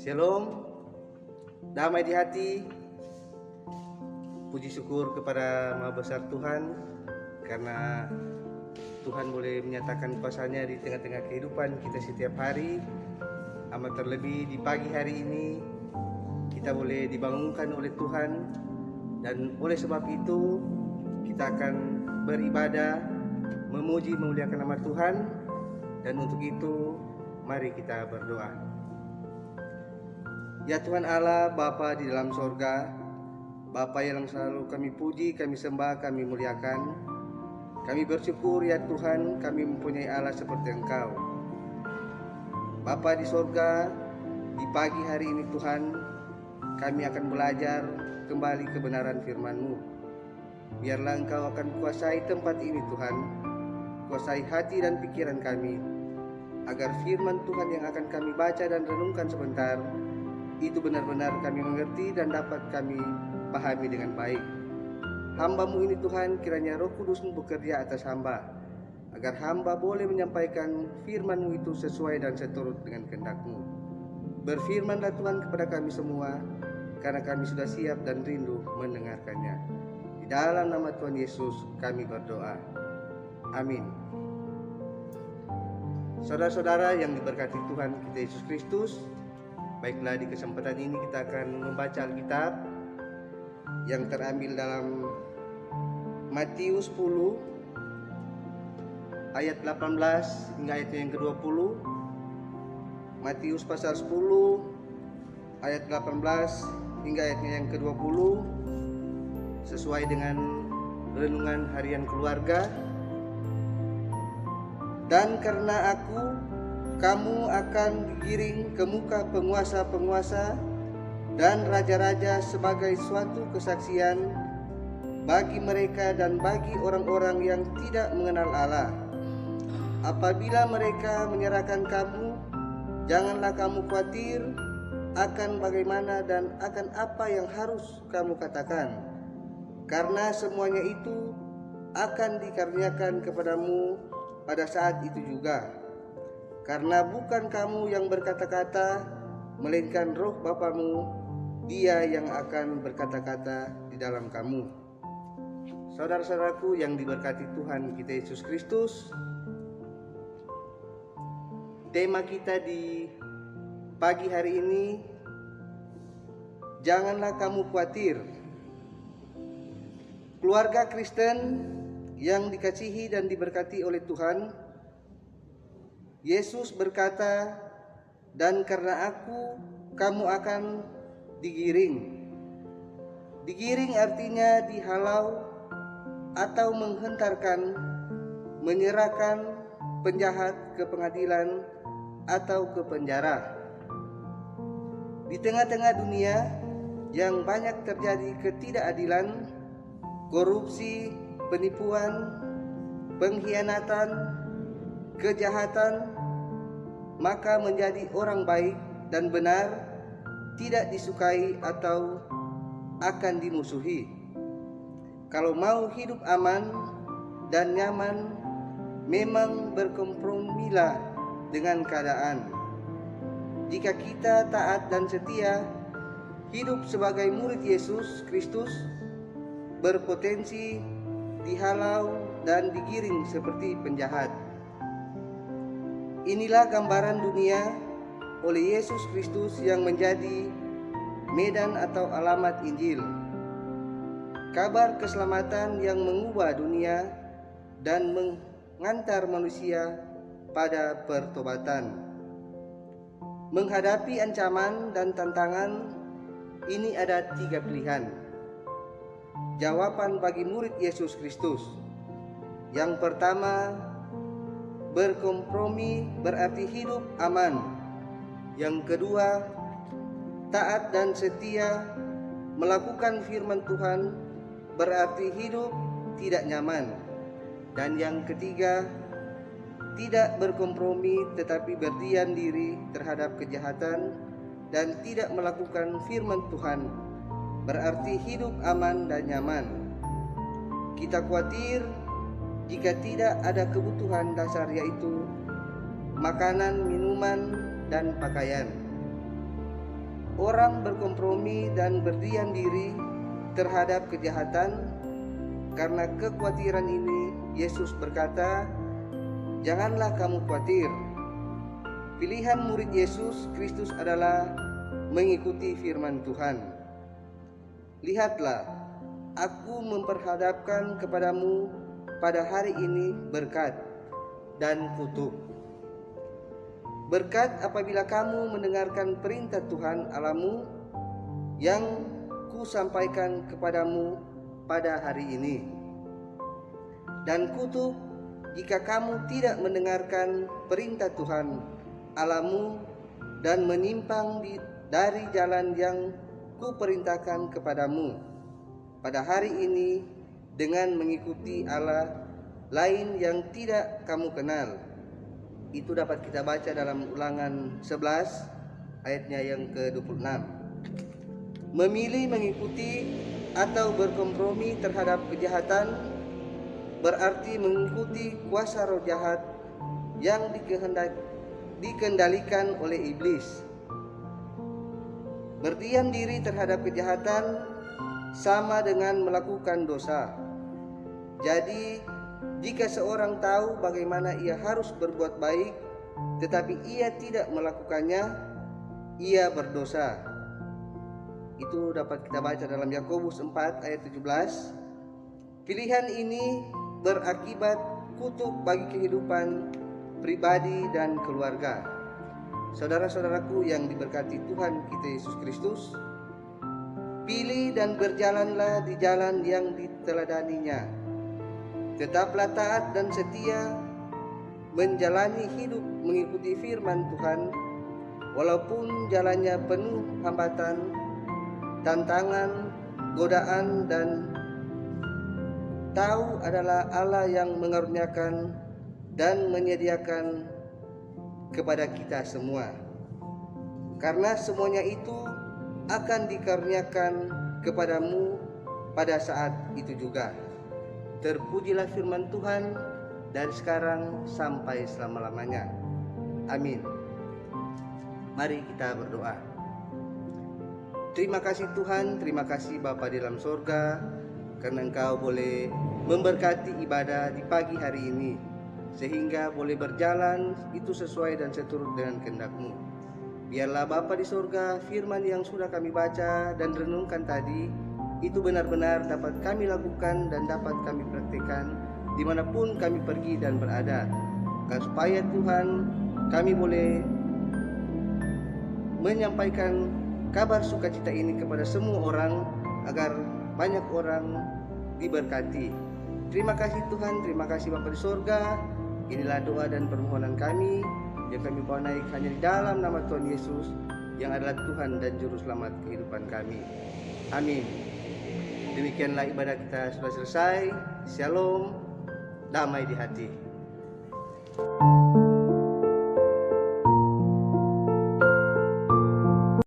Shalom, damai di hati. Puji syukur kepada Maha Besar Tuhan, karena Tuhan boleh menyatakan kuasa-Nya di tengah-tengah kehidupan kita setiap hari. Amat terlebih di pagi hari ini kita boleh dibangunkan oleh Tuhan, dan oleh sebab itu kita akan beribadah, memuji, memuliakan nama Tuhan. Dan untuk itu mari kita berdoa. Ya Tuhan Allah, Bapa di dalam sorga, Bapa yang selalu kami puji, kami sembah, kami muliakan. Kami bersyukur ya Tuhan, kami mempunyai Allah seperti Engkau. Bapa di sorga, di pagi hari ini Tuhan, kami akan belajar kembali kebenaran firman-Mu. Biarlah Engkau akan kuasai tempat ini Tuhan, kuasai hati dan pikiran kami, agar firman Tuhan yang akan kami baca dan renungkan sebentar, itu benar-benar kami mengerti dan dapat kami pahami dengan baik. Hamba-Mu ini Tuhan, kiranya Roh Kudus-Mu bekerja atas hamba, agar hamba boleh menyampaikan firman-Mu itu sesuai dan seturut dengan kehendak-Mu. Berfirmanlah Tuhan kepada kami semua, karena kami sudah siap dan rindu mendengarkannya. Di dalam nama Tuhan Yesus kami berdoa. Amin. Saudara-saudara yang diberkati Tuhan kita Yesus Kristus, baiklah, di kesempatan ini kita akan membaca Alkitab yang terambil dalam Matius 10 ayat 18 hingga ayat yang ke-20. Matius pasal 10 ayat 18 hingga ayatnya yang ke-20, sesuai dengan renungan harian keluarga. Dan karena aku, kamu akan digiring ke muka penguasa-penguasa dan raja-raja sebagai suatu kesaksian bagi mereka dan bagi orang-orang yang tidak mengenal Allah. Apabila mereka menyerahkan kamu, janganlah kamu khawatir akan bagaimana dan akan apa yang harus kamu katakan, karena semuanya itu akan dikaruniakan kepadamu pada saat itu juga. Karena bukan kamu yang berkata-kata, melainkan Roh Bapamu, Dia yang akan berkata-kata di dalam kamu. Saudara-saudaraku yang diberkati Tuhan kita Yesus Kristus, tema kita di pagi hari ini, janganlah kamu khawatir. Keluarga Kristen yang dikasihi dan diberkati oleh Tuhan, Yesus berkata, dan karena aku, kamu akan digiring. Digiring artinya dihalau atau menghentarkan, menyerahkan penjahat ke pengadilan atau ke penjara. Di tengah-tengah dunia yang banyak terjadi ketidakadilan, korupsi, penipuan, pengkhianatan, kejahatan, maka menjadi orang baik dan benar tidak disukai atau akan dimusuhi. Kalau mau hidup aman dan nyaman, memang berkompromilah dengan keadaan. Jika kita taat dan setia, hidup sebagai murid Yesus Kristus berpotensi dihalau dan digiring seperti penjahat. Inilah gambaran dunia oleh Yesus Kristus yang menjadi medan atau alamat Injil, kabar keselamatan yang mengubah dunia dan mengantar manusia pada pertobatan. Menghadapi ancaman dan tantangan ini ada 3 pilihan. Jawaban bagi murid Yesus Kristus. Yang pertama, berkompromi berarti hidup aman. Yang kedua, taat dan setia melakukan firman Tuhan berarti hidup tidak nyaman. Dan yang ketiga, tidak berkompromi tetapi berdiam diri terhadap kejahatan dan tidak melakukan firman Tuhan berarti hidup aman dan nyaman. Kita khawatir jika tidak ada kebutuhan dasar, yaitu makanan, minuman, dan pakaian. orang berkompromi dan berdiam diri terhadap kejahatan. Karena kekhawatiran ini, Yesus berkata, "Janganlah kamu khawatir." Pilihan murid Yesus Kristus adalah mengikuti firman Tuhan. "Lihatlah, aku memperhadapkan kepadamu pada hari ini berkat dan kutuk. Berkat apabila kamu mendengarkan perintah Tuhan Allahmu yang kusampaikan kepadamu pada hari ini. Dan kutuk jika kamu tidak mendengarkan perintah Tuhan Allahmu dan menyimpang dari jalan yang kuperintahkan kepadamu pada hari ini dengan mengikuti Allah lain yang tidak kamu kenal." Itu dapat kita baca dalam Ulangan 11 ayatnya yang ke-26. Memilih mengikuti atau berkompromi terhadap kejahatan berarti mengikuti kuasa roh jahat yang dikendalikan oleh iblis. Berdiam diri terhadap kejahatan sama dengan melakukan dosa. Jadi, jika seorang tahu bagaimana ia harus berbuat baik, tetapi ia tidak melakukannya, ia berdosa. Itu dapat kita baca dalam Yakobus 4 ayat 17. Pilihan ini berakibat kutuk bagi kehidupan pribadi dan keluarga. Saudara-saudaraku yang diberkati Tuhan kita Yesus Kristus, pilih dan berjalanlah di jalan yang diteladaninya. Tetaplah taat dan setia menjalani hidup mengikuti firman Tuhan, walaupun jalannya penuh hambatan, tantangan, godaan, dan tahu adalah Allah yang mengaruniakan dan menyediakan kepada kita semua. Karena semuanya itu akan dikaruniakan kepadamu pada saat itu juga. Terpujilah firman Tuhan dari sekarang sampai selama-lamanya. Amin. Mari kita berdoa. Terima kasih Tuhan, terima kasih Bapa di dalam sorga, karena Engkau boleh memberkati ibadah di pagi hari ini, sehingga boleh berjalan itu sesuai dan seturut dengan kehendak-Mu. Biarlah Bapa di sorga, firman yang sudah kami baca dan renungkan tadi, itu benar-benar dapat kami lakukan dan dapat kami praktikkan dimanapun kami pergi dan berada. Agar supaya Tuhan, kami boleh menyampaikan kabar sukacita ini kepada semua orang, agar banyak orang diberkati. Terima kasih Tuhan, terima kasih Bapa di sorga. Inilah doa dan permohonan kami yang kami bawa naik hanya di dalam nama Tuhan Yesus yang adalah Tuhan dan Juru Selamat kehidupan kami. Amin. Demikianlah ibadah kita sudah selesai. Shalom, damai di hati.